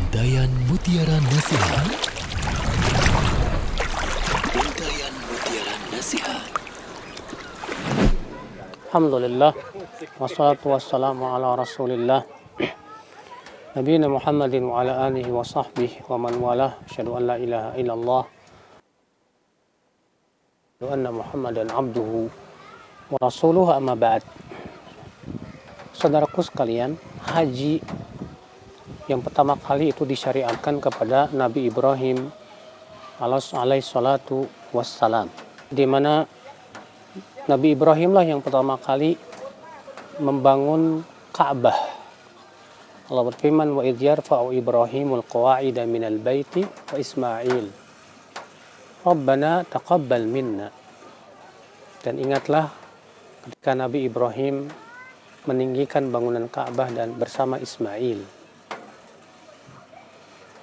Untayan Mutiara Nasihat. Untayan Mutiara Nasihat. Alhamdulillah, wassalatu wassalamu ala rasulillah Nabiina Muhammadin wa ala alihi wa sahbihi wa man walah. Asyhadu an la ilaha illallah wa anna Muhammadan abduhu wa rasuluhu, amma ba'd. Saudaraku sekalian, haji yang pertama kali itu disyariatkan kepada Nabi Ibrahim alaihi salatu wassalam, di mana Nabi Ibrahim lah yang pertama kali membangun Ka'bah. Allah berfirman, wa idh yarfa'u Ibrahimul qawa'ida minal baiti wa Ismail Rabbana taqabbal minna. Dan ingatlah ketika Nabi Ibrahim meninggikan bangunan Ka'bah dan bersama Ismail.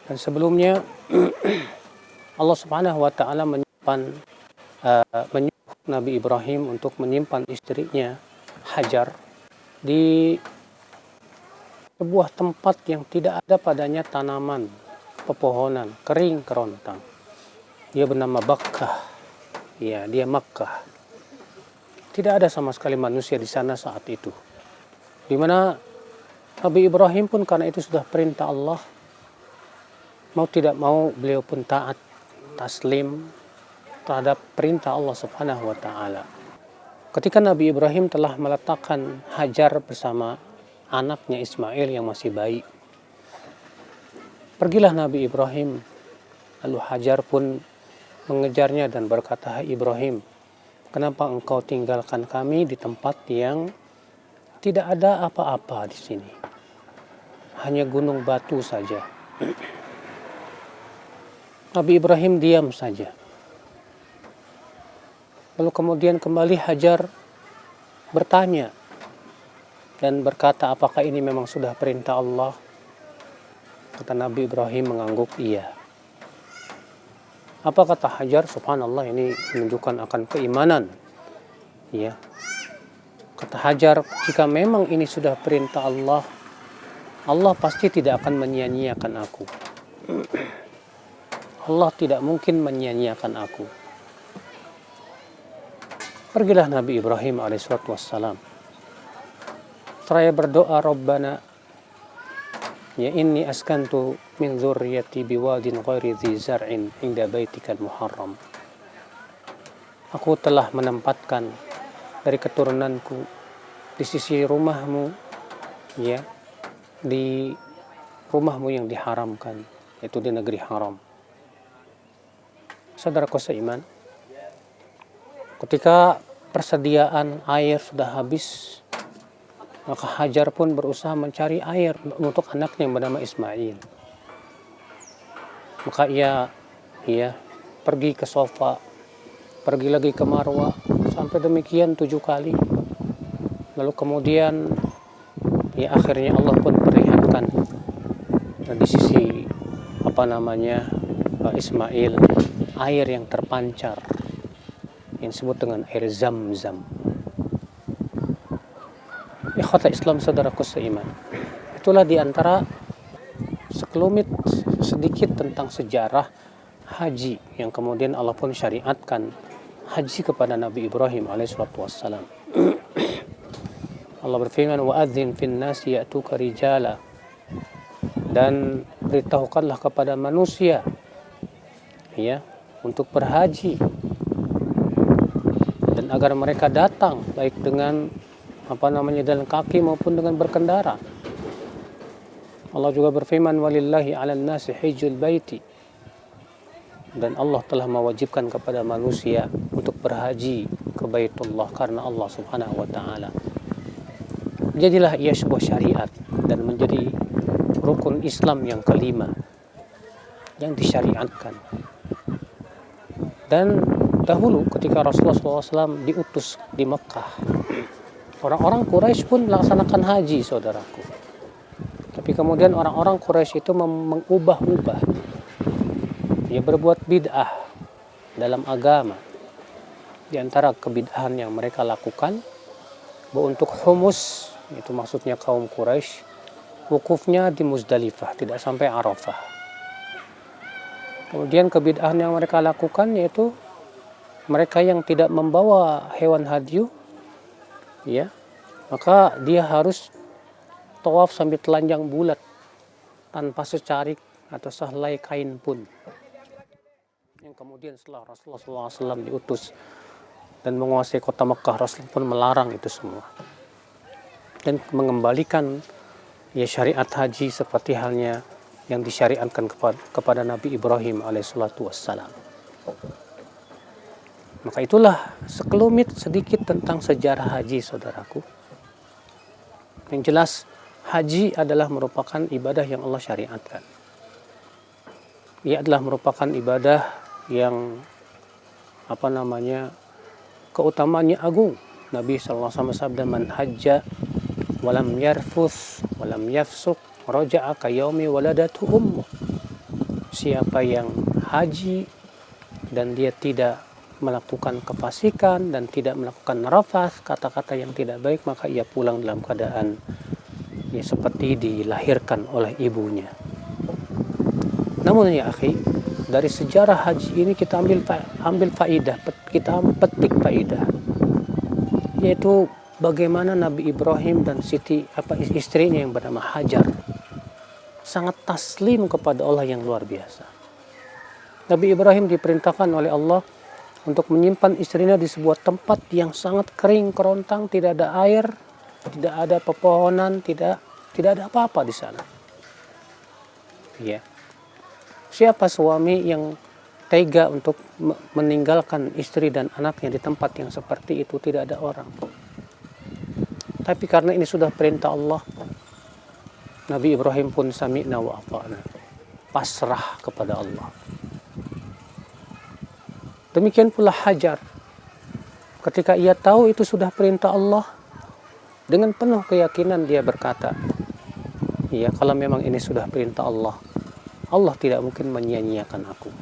Dan sebelumnya Allah Subhanahu wa taala menyuruh Nabi Ibrahim untuk menyimpan istrinya Hajar di sebuah tempat yang tidak ada padanya tanaman, pepohonan, kering kerontang. Dia bernama Bakkah. Ya, dia Makkah. Tidak ada sama sekali manusia di sana saat itu. Di mana Nabi Ibrahim pun karena itu sudah perintah Allah, mau tidak mau beliau pun taat, taslim terhadap perintah Allah Subhanahu wa taala. Ketika Nabi Ibrahim telah meletakkan Hajar bersama anaknya Ismail yang masih bayi, pergilah Nabi Ibrahim, lalu Hajar pun mengejarnya dan berkata, "Hai Ibrahim, kenapa engkau tinggalkan kami di tempat yang tidak ada apa-apa di sini? Hanya gunung batu saja." Nabi Ibrahim diam saja. Lalu kemudian kembali Hajar bertanya dan berkata, apakah ini memang sudah perintah Allah? Kata Nabi Ibrahim mengangguk iya. Apa kata Hajar? Subhanallah, ini menunjukkan akan keimanan. Ya. Kata Hajar, jika memang ini sudah perintah Allah, Allah pasti tidak akan menyia-nyiakan aku. Allah tidak mungkin menyia-nyiakan aku. Pergilah Nabi Ibrahim alaihissalatu wassalam. Seraya berdoa, Rabbana ya inni askantu min dzurriyyati biwadin ghairi dzi zar'in inda baitikal muharram. Aku telah menempatkan dari keturunanku di sisi rumahmu, ya, di rumahmu yang diharamkan, yaitu di negeri haram. Saudaraku seiman, ketika persediaan air sudah habis, maka Hajar pun berusaha mencari air untuk anaknya yang bernama Ismail. Maka ia pergi ke Safa, pergi lagi ke Marwa, sampai demikian 7 kali. Lalu kemudian akhirnya Allah pun perlihatkan di sisi Ismail air yang terpancar yang disebut dengan air Zam-Zam. Ikhwata Islam, saudaraku seiman, itulah diantara sekelumit sedikit tentang sejarah haji yang kemudian Allah pun syariatkan haji kepada Nabi Ibrahim alaihissalatu wassalam. Allah berfirman, wa'adzin fin nasi ya'tuka rijala, dan beritahukanlah kepada manusia untuk berhaji, dan agar mereka datang baik dengan jalan kaki maupun dengan berkendara. Allah juga berfirman, walillahi 'alan nasi hajjul baiti, dan Allah telah mewajibkan kepada manusia untuk berhaji ke Baitullah karena Allah Subhanahu wa taala. Jadilah ia sebuah syariat dan menjadi rukun Islam yang kelima yang disyariatkan. Dan dahulu ketika Rasulullah SAW diutus di Mekah, orang-orang Quraisy pun melaksanakan haji, saudaraku. Tapi kemudian orang-orang Quraisy itu mengubah-ubah, berbuat bid'ah dalam agama. Di antara kebid'ahan yang mereka lakukan, bahwa untuk humus, itu maksudnya kaum Quraisy, wukufnya di Muzdalifah, tidak sampai Arafah. Kemudian kebid'ahan yang mereka lakukan yaitu mereka yang tidak membawa hewan hadyu, ya, maka dia harus tawaf sambil telanjang bulat tanpa secarik atau sehelai kain pun. Yang kemudian setelah Rasulullah SAW diutus dan menguasai kota Mekah, Rasul pun melarang itu semua dan mengembalikan ya syariat haji seperti halnya yang disyariatkan kepada Nabi Ibrahim alaihissalatu wassalam. Maka itulah sekelumit sedikit tentang sejarah haji, saudaraku. Yang jelas haji adalah merupakan ibadah yang Allah syariatkan. Ia adalah merupakan ibadah yang keutamaannya agung. Nabi SAW bersabda, man hajja walam yarfuth walam yafsuk raja'a ka yaumi waladatu ummuh. Siapa yang haji dan dia tidak melakukan kefasikan dan tidak melakukan rafath, kata-kata yang tidak baik, maka ia pulang dalam keadaan ya seperti dilahirkan oleh ibunya. Namun ya akhi, dari sejarah haji ini kita ambil faidah, kita petik faidah, yaitu bagaimana Nabi Ibrahim dan istrinya yang bernama Hajar sangat taslim kepada Allah yang luar biasa. Nabi Ibrahim diperintahkan oleh Allah untuk menyimpan istrinya di sebuah tempat yang sangat kering kerontang, tidak ada air, tidak ada pepohonan, tidak ada apa-apa di sana. Ya. Siapa suami yang tega untuk meninggalkan istri dan anaknya di tempat yang seperti itu? Tidak ada orang. Tapi karena ini sudah perintah Allah, Nabi Ibrahim pun sami'na wa ata'na, pasrah kepada Allah. Demikian pula Hajar, ketika ia tahu itu sudah perintah Allah, dengan penuh keyakinan dia berkata, ya kalau memang ini sudah perintah Allah, Allah tidak mungkin menyia-nyiakan aku.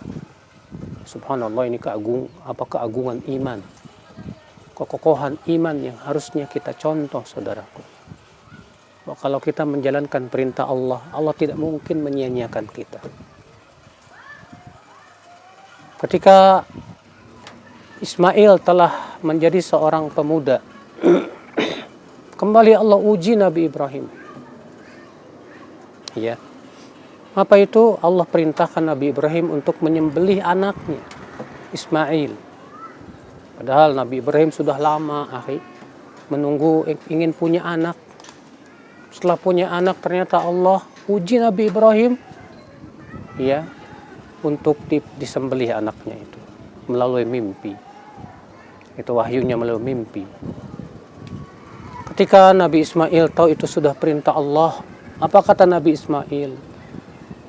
Subhanallah, ini keagungan iman, kekokohan iman yang harusnya kita contoh, saudaraku. Kalau kita menjalankan perintah Allah, Allah tidak mungkin menyia-nyiakan kita. Ketika Ismail telah menjadi seorang pemuda, kembali Allah uji Nabi Ibrahim. Ya. Apa itu? Allah perintahkan Nabi Ibrahim untuk menyembelih anaknya, Ismail. Padahal Nabi Ibrahim sudah lama, akhi, menunggu ingin punya anak. Setelah punya anak, ternyata Allah uji Nabi Ibrahim, ya, untuk disembelih anaknya itu melalui mimpi. Itu wahyunya melalui mimpi. Ketika Nabi Ismail tahu itu sudah perintah Allah, apa kata Nabi Ismail?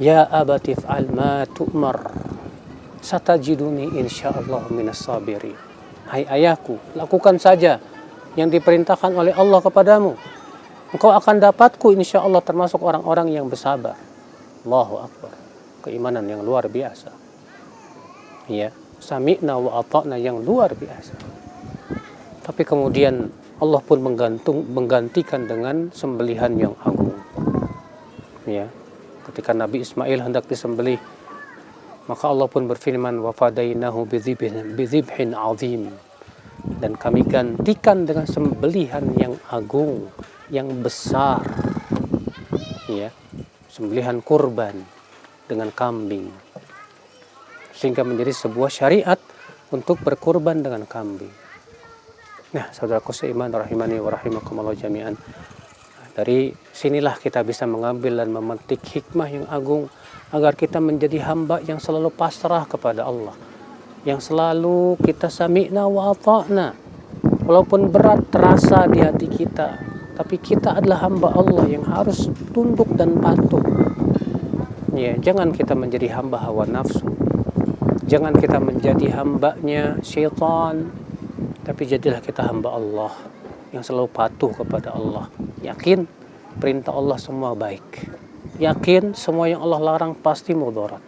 Ya abati fa'al ma tu'mar, satajiduni insyaallah minas sabirin. Hai ayahku, lakukan saja yang diperintahkan oleh Allah kepadamu. Engkau akan dapatku insyaallah termasuk orang-orang yang bersabar. Allahu Akbar. Keimanan yang luar biasa. Ya, sami'na wa ata'na yang luar biasa. Tapi kemudian Allah pun menggantikan dengan sembelihan yang agung. Ya, ketika Nabi Ismail hendak disembelih, maka Allah pun berfirman, wa fadainahu bidzibhin azim, dan kami gantikan dengan sembelihan yang agung, yang besar. Ya, sembelihan kurban dengan kambing, sehingga menjadi sebuah syariat untuk berkurban dengan kambing. Nah, saudaraku seiman rahimani wa rahimakumullah jami'an. Dari sinilah kita bisa mengambil dan memetik hikmah yang agung agar kita menjadi hamba yang selalu pasrah kepada Allah, yang selalu kita sami'na wa ata'na. Walaupun berat terasa di hati kita, tapi kita adalah hamba Allah yang harus tunduk dan patuh. Ya, jangan kita menjadi hamba hawa nafsu. Jangan kita menjadi hambanya syaitan, tapi jadilah kita hamba Allah yang selalu patuh kepada Allah. Yakin perintah Allah semua baik. Yakin semua yang Allah larang pasti mudarat.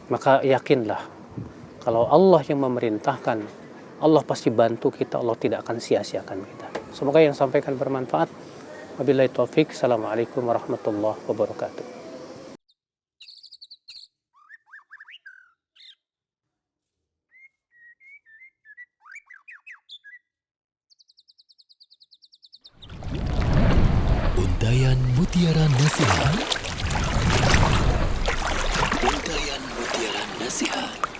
Maka yakinlah kalau Allah yang memerintahkan, Allah pasti bantu kita, Allah tidak akan sia-siakan kita. Semoga yang sampaikan bermanfaat. Wabillahi taufik. Assalamualaikum warahmatullahi wabarakatuh. Untayan Mutiara Nasihat. Untayan Mutiara Nasihat.